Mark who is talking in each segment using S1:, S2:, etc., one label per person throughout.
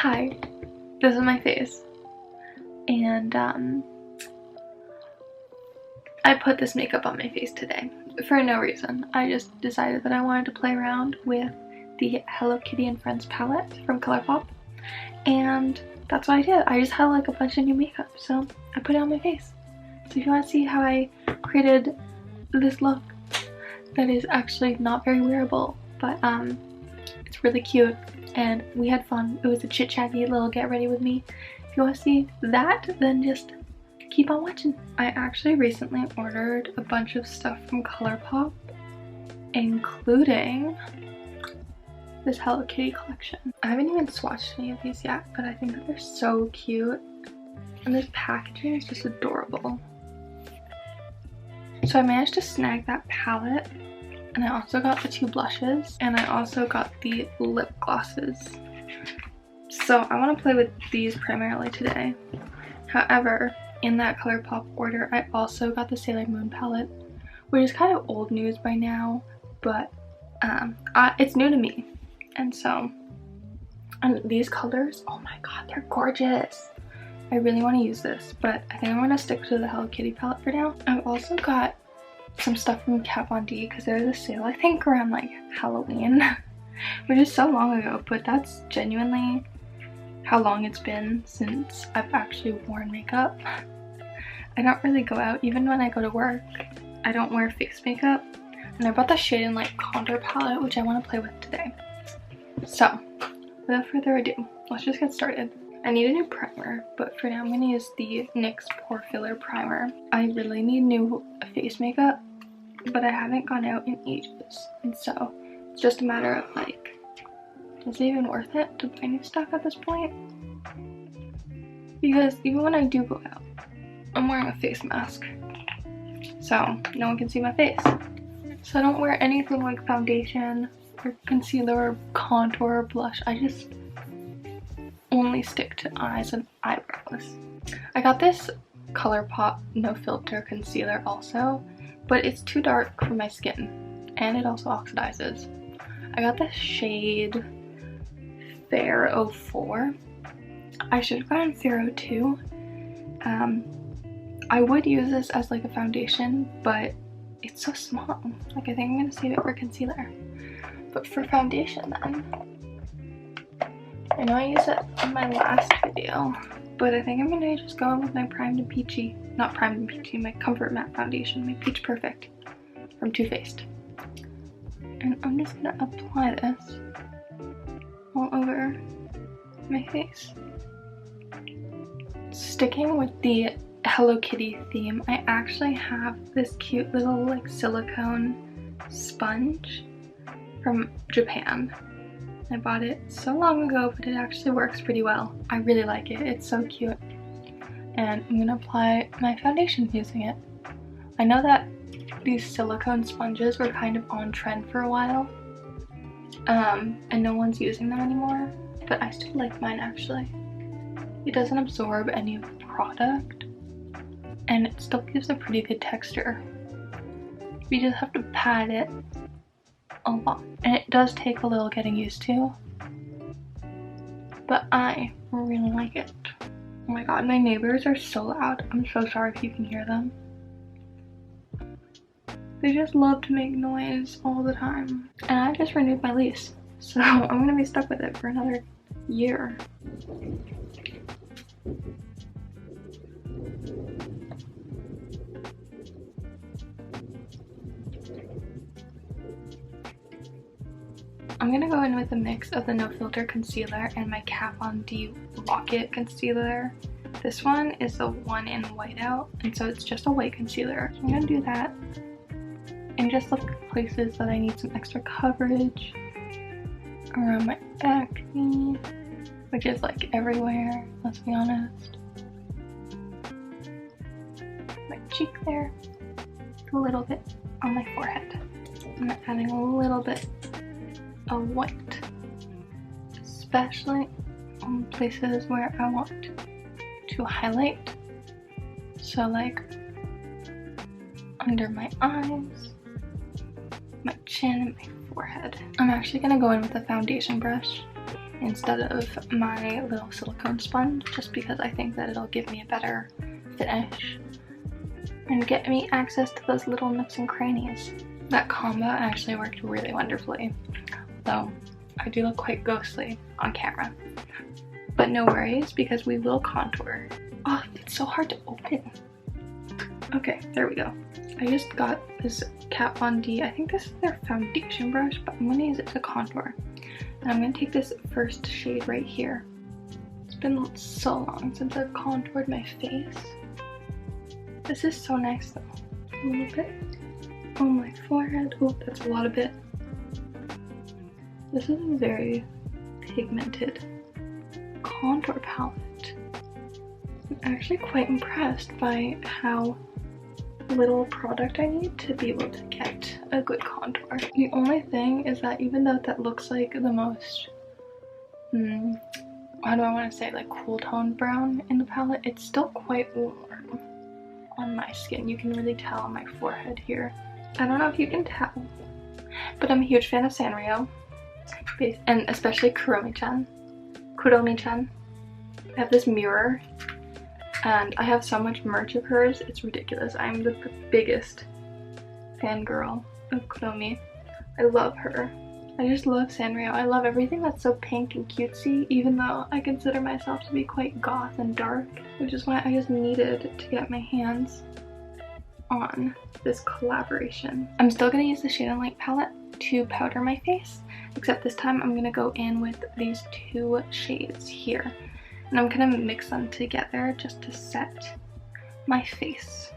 S1: Hi, this is my face, and I put this makeup on my face today for no reason. I just decided that I wanted to play around with the Hello Kitty and Friends palette from Colourpop, and that's what I did. I just had like a bunch of new makeup, so I put it on my face. So if you want to see how I created this look that is actually not very wearable, but it's really cute and we had fun. It was a chit-chatty little get ready with me. If you want to see that, then just keep on watching. I actually recently ordered a bunch of stuff from Colourpop, including this Hello Kitty collection. I haven't even swatched any of these yet, but I think that they're so cute. And this packaging is just adorable. So I managed to snag that palette, and I also got the 2 blushes, and I also got the lip glosses. So I want to play with these primarily today. However, in that Colourpop order, I also got the Sailor Moon palette, which is kind of old news by now, but it's new to me. And so, and these colors, oh my god, they're gorgeous. I really want to use this, but I think I'm going to stick to the Hello Kitty palette for now. I've also got some stuff from KVD because there was a sale, I think around like Halloween, which is so long ago, but that's genuinely how long it's been since I've actually worn makeup. I don't really go out, even when I go to work, I don't wear face makeup. And I bought the Shade and Light contour palette, which I want to play with today. So, without further ado, let's just get started. I need a new primer, but for now I'm going to use the NYX Pore Filler Primer. I really need new face makeup, but I haven't gone out in ages, and so it's just a matter of like, is it even worth it to buy new stuff at this point? Because even when I do go out, I'm wearing a face mask, so no one can see my face. So I don't wear anything like foundation or concealer or contour or blush. I just only stick to eyes and eyebrows. I got this Colourpop No Filter Concealer also, but it's too dark for my skin and it also oxidizes. I got this shade Fair 04. I should have gotten Fair 02. I would use this as like a foundation, but it's so small. Like, I think I'm gonna save it for concealer. But for foundation then, I know I used it in my last video, but I think I'm gonna just go in with my Primed and Peachy, not Primed and Peachy, my Comfort Matte Foundation, my Peach Perfect from Too Faced. And I'm just gonna apply this all over my face. Sticking with the Hello Kitty theme, I actually have this cute little like silicone sponge from Japan. I bought it so long ago, but it actually works pretty well. I really like it. It's so cute. And I'm gonna apply my foundation using it. I know that these silicone sponges were kind of on trend for a while, and no one's using them anymore, but I still like mine actually. It doesn't absorb any of the product, and it still gives a pretty good texture. You just have to pat it a lot, and it does take a little getting used to, but I really like it. Oh my god, my neighbors are so loud. I'm so sorry if you can hear them. They just love to make noise all the time, and I just renewed my lease, so I'm gonna be stuck with it for another year. I'm gonna go in with a mix of the No Filter Concealer and my KVD Rocket Concealer. This one is the one in whiteout, and so it's just a white concealer. So I'm gonna do that and just look at places that I need some extra coverage around my acne, which is like everywhere, let's be honest. My cheek there, a little bit on my forehead. I'm adding a little bit of white, especially on places where I want to highlight. So like under my eyes, my chin, and my forehead. I'm actually gonna go in with a foundation brush instead of my little silicone sponge, just because I think that it'll give me a better finish and get me access to those little nooks and crannies. That combo actually worked really wonderfully, though I do look quite ghostly on camera. But no worries, because we will contour. Oh, it's so hard to open. Okay, there we go. I just got this Kat Von D. I think this is their foundation brush, but I'm going to use it to contour. And I'm going to take this first shade right here. It's been so long since I've contoured my face. This is so nice though. A little bit on my forehead. Oh, that's a lot of it. This is a very pigmented contour palette. I'm actually quite impressed by how little product I need to be able to get a good contour. The only thing is that even though that looks like the most, how do I want to say, like cool tone brown in the palette, it's still quite warm on my skin. You can really tell on my forehead here. I don't know if you can tell, but I'm a huge fan of Sanrio, and especially Kuromi-chan. I have this mirror, and I have so much merch of hers, it's ridiculous. I'm the biggest fangirl of Kuromi. I love her. I just love Sanrio. I love everything that's so pink and cutesy, even though I consider myself to be quite goth and dark, which is why I just needed to get my hands on this collaboration. I'm still going to use the Shade and Light palette to powder my face, except this time I'm going to go in with these two shades here. And I'm going to mix them together just to set my face.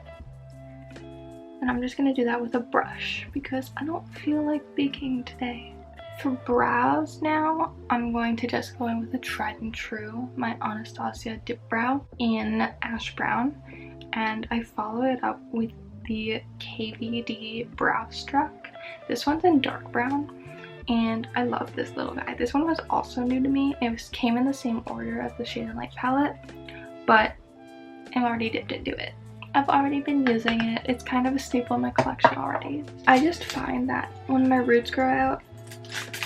S1: And I'm just going to do that with a brush because I don't feel like baking today. For brows now, I'm going to just go in with a tried and true, my Anastasia Dip Brow in Ash Brown. And I follow it up with the KVD Brow Struck. This one's in dark brown. And I love this little guy. This one was also new to me. It came in the same order as the Shade and Light palette, but I'm already dipped into it. I've already been using it. It's kind of a staple in my collection already. I just find that when my roots grow out,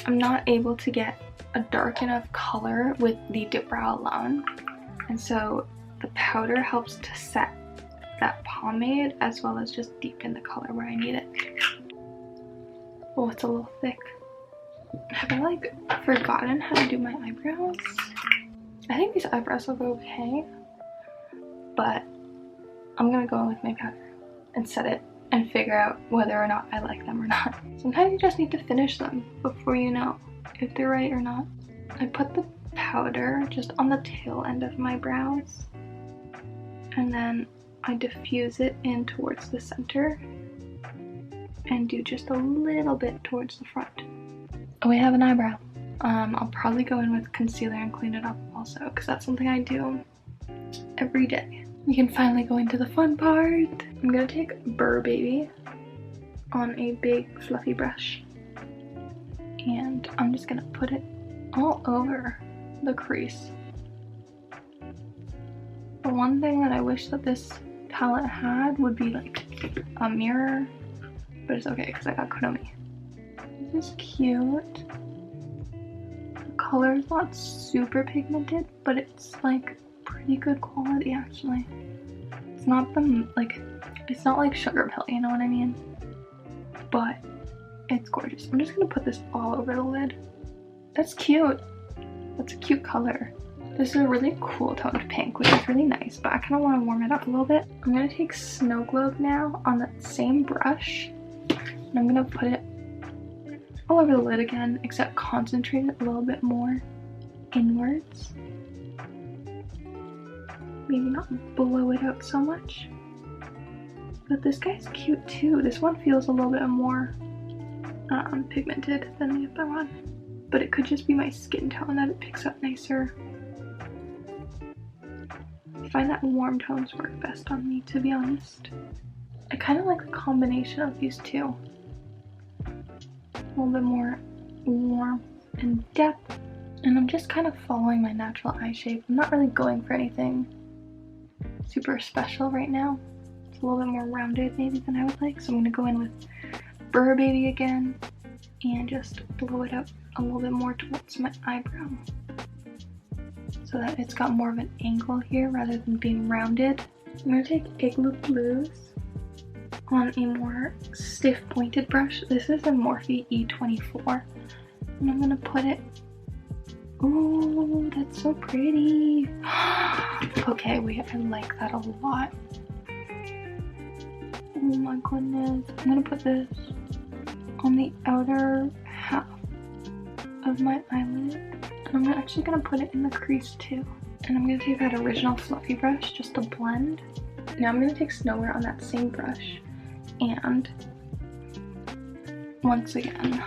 S1: I'm not able to get a dark enough color with the dip brow alone. And so the powder helps to set that pomade as well as just deepen the color where I need it. Oh, it's a little thick. Have I like forgotten how to do my eyebrows? I think these eyebrows look okay, but I'm gonna go in with my powder and set it and figure out whether or not I like them or not. Sometimes you just need to finish them before you know if they're right or not. I put the powder just on the tail end of my brows, and then I diffuse it in towards the center and do just a little bit towards the front. Oh, we have an eyebrow. I'll probably go in with concealer and clean it up also, because that's something I do every day. We can finally go into the fun part. I'm gonna take Pore Baby on a big fluffy brush, and I'm just gonna put it all over the crease. The one thing that I wish that this palette had would be like a mirror, but it's okay because I got Kuromi. This is cute. The color is not super pigmented, but it's like pretty good quality actually. It's not it's not like Sugar Pill, you know what I mean? But it's gorgeous. I'm just gonna put this all over the lid. That's cute. That's a cute color. This is a really cool tone of pink, which is really nice, but I kind of want to warm it up a little bit. I'm gonna take Snow Globe now on that same brush, and I'm gonna put it all over the lid again, except concentrate it a little bit more inwards. Maybe not blow it out so much. But this guy's cute too. This one feels a little bit more pigmented than the other one. But it could just be my skin tone that it picks up nicer. I find that warm tones work best on me, to be honest. I kind of like the combination of these two. A little bit more warm and depth. And I'm just kind of following my natural eye shape. I'm not really going for anything super special right now. It's a little bit more rounded maybe than I would like. So I'm going to go in with Pore Baby again and just blow it up a little bit more towards my eyebrow. so that it's got more of an angle here rather than being rounded. I'm going to take Igloo Blues on a more stiff pointed brush. This is a Morphe E24. And I'm going to put it... Ooh, that's so pretty. Okay, wait, I like that a lot. Oh my goodness. I'm going to put this on the outer half of my eyelid. And I'm actually going to put it in the crease too. And I'm going to take that original fluffy brush just to blend. Now I'm going to take Snowwear on that same brush and once again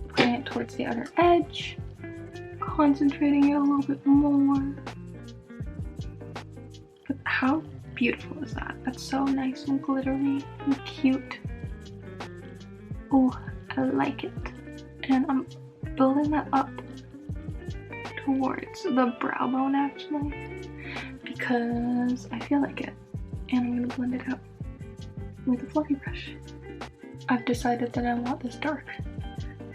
S1: putting it towards the outer edge, concentrating it a little bit more. But how beautiful is that? That's so nice and glittery and cute. Oh, I like it. And I'm building that up towards the brow bone actually, because I feel like it. And I'm gonna blend it out with a fluffy brush. I've decided that I want this dark.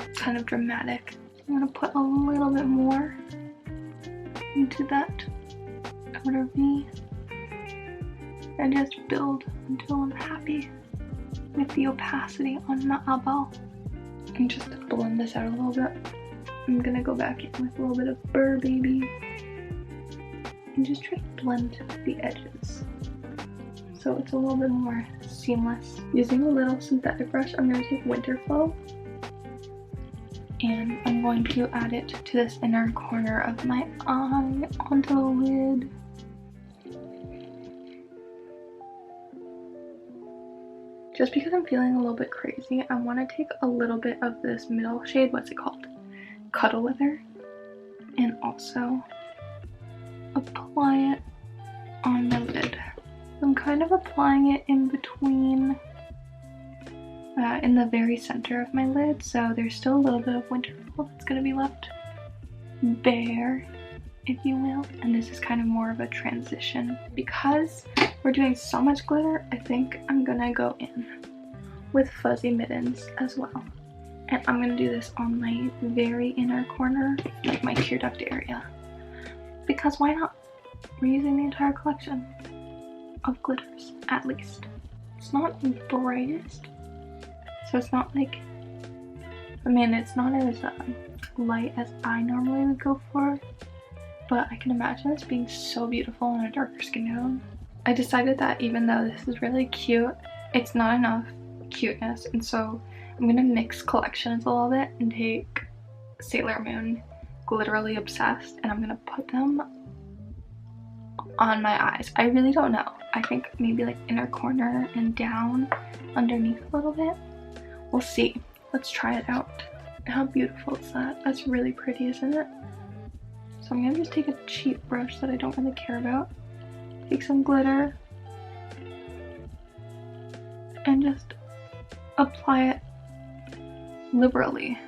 S1: It's kind of dramatic. I'm gonna put a little bit more into that outer V and just build until I'm happy with the opacity on my eyeball. And just to blend this out a little bit, I'm gonna go back in with a little bit of Pore Baby and just try to blend the edges so it's a little bit more seamless. Using a little synthetic brush, I'm going to take Winterflow and I'm going to add it to this inner corner of my eye onto the lid. Just because I'm feeling a little bit crazy, I want to take a little bit of this middle shade, what's it called? Cuddle Wither, and also apply it on my lid. I'm kind of applying it in between, in the very center of my lid, so there's still a little bit of Winterfell that's going to be left bare, if you will. And this is kind of more of a transition. Because we're doing so much glitter, I think I'm going to go in with Fuzzy Mittens as well. And I'm going to do this on my very inner corner, like my tear duct area. Because why not? We're using the entire collection of glitters, at least. It's not the brightest, so it's not like, I mean, it's not as light as I normally would go for, but I can imagine this being so beautiful on a darker skin tone. I decided that even though this is really cute, it's not enough cuteness, and so I'm gonna mix collections a little bit and take Sailor Moon Glitterily Obsessed, and I'm gonna put them on my eyes. I really don't know. I think maybe like inner corner and down underneath a little bit. We'll see. Let's try it out. How beautiful is that? That's really pretty, isn't it? So I'm gonna just take a cheap brush that I don't really care about. Take some glitter and just apply it liberally.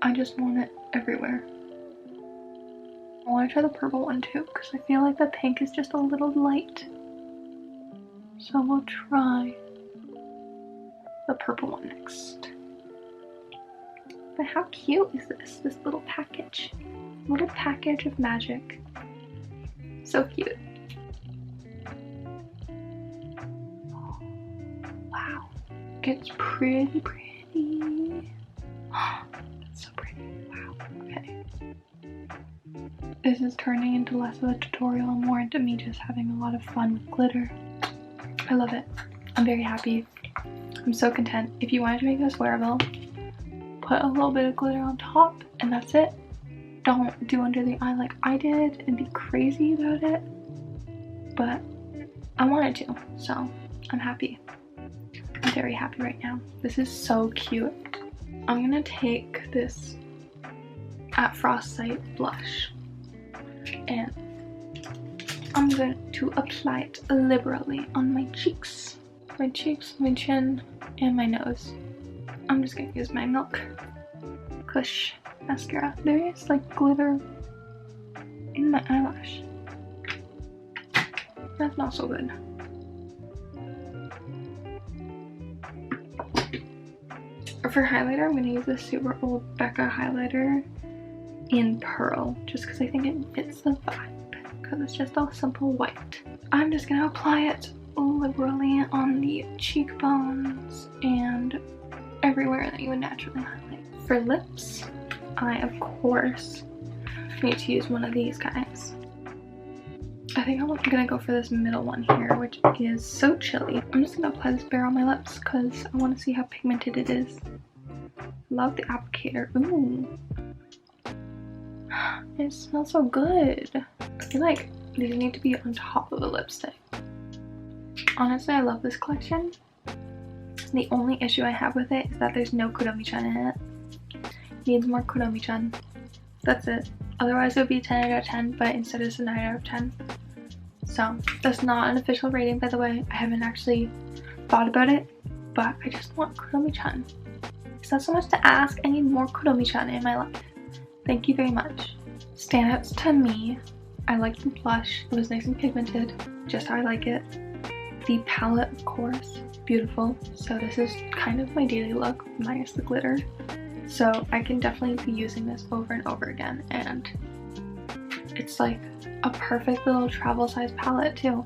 S1: I just want it everywhere. I want to try the purple one too, because I feel like the pink is just a little light. So we'll try the purple one next. But how cute is this? This little package. Little package of magic. So cute. Wow. It's pretty, pretty. That's so pretty. Wow. Okay. This is turning into less of a tutorial and more into me just having a lot of fun with glitter. I love it. I'm very happy. I'm so content. If you wanted to make this wearable, put a little bit of glitter on top and that's it. Don't do under the eye like I did and be crazy about it. But I wanted to, so I'm happy. I'm very happy right now. This is so cute. I'm gonna take this At Frost Sight blush and I'm going to apply it liberally on my cheeks, my chin, and my nose. I'm just gonna use my Milk Kush mascara. There is like glitter in my eyelash. That's not so good. For highlighter, I'm going to use this super old Becca highlighter in Pearl, just because I think it fits the vibe, because it's just all simple white. I'm just going to apply it liberally on the cheekbones and everywhere that you would naturally highlight. For lips, I of course need to use one of these guys. I think I'm gonna go for this middle one here, which is So Chilly. I'm just gonna apply this bare on my lips because I want to see how pigmented it is. Love the applicator. Ooh, it smells so good. I feel like these need to be on top of a lipstick. Honestly, I love this collection. The only issue I have with it is that there's no Kudomi-chan in it. Needs more Kudomi-chan. That's it. Otherwise it would be 10 out of 10, but instead it's a 9 out of 10. So that's not an official rating, by the way. I haven't actually thought about it, but I just want Kudomi-chan. It's not so much to ask, I need more Kudomi-chan in my life. Thank you very much. Standouts to me, I liked the blush. It was nice and pigmented, just how I like it. The palette, of course, beautiful. So this is kind of my daily look, minus the glitter. So I can definitely be using this over and over again, and it's like a perfect little travel size palette too.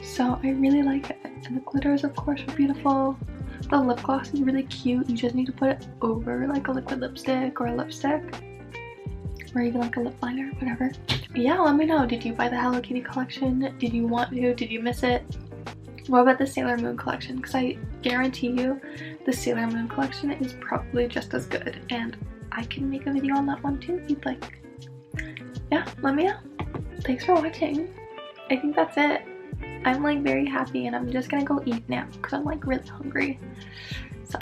S1: So I really like it. And the glitters, of course, are beautiful. The lip gloss is really cute. You just need to put it over like a liquid lipstick or a lipstick, or even like a lip liner, whatever. Yeah, let me know. Did you buy the Hello Kitty collection? Did you want to? Did you miss it? What about the Sailor Moon collection? Because I guarantee you the Sailor Moon collection is probably just as good, and I can make a video on that one too if you'd like. Yeah, let me know. Thanks for watching. I think that's it. I'm like very happy, and I'm just gonna go eat now because I'm like really hungry. So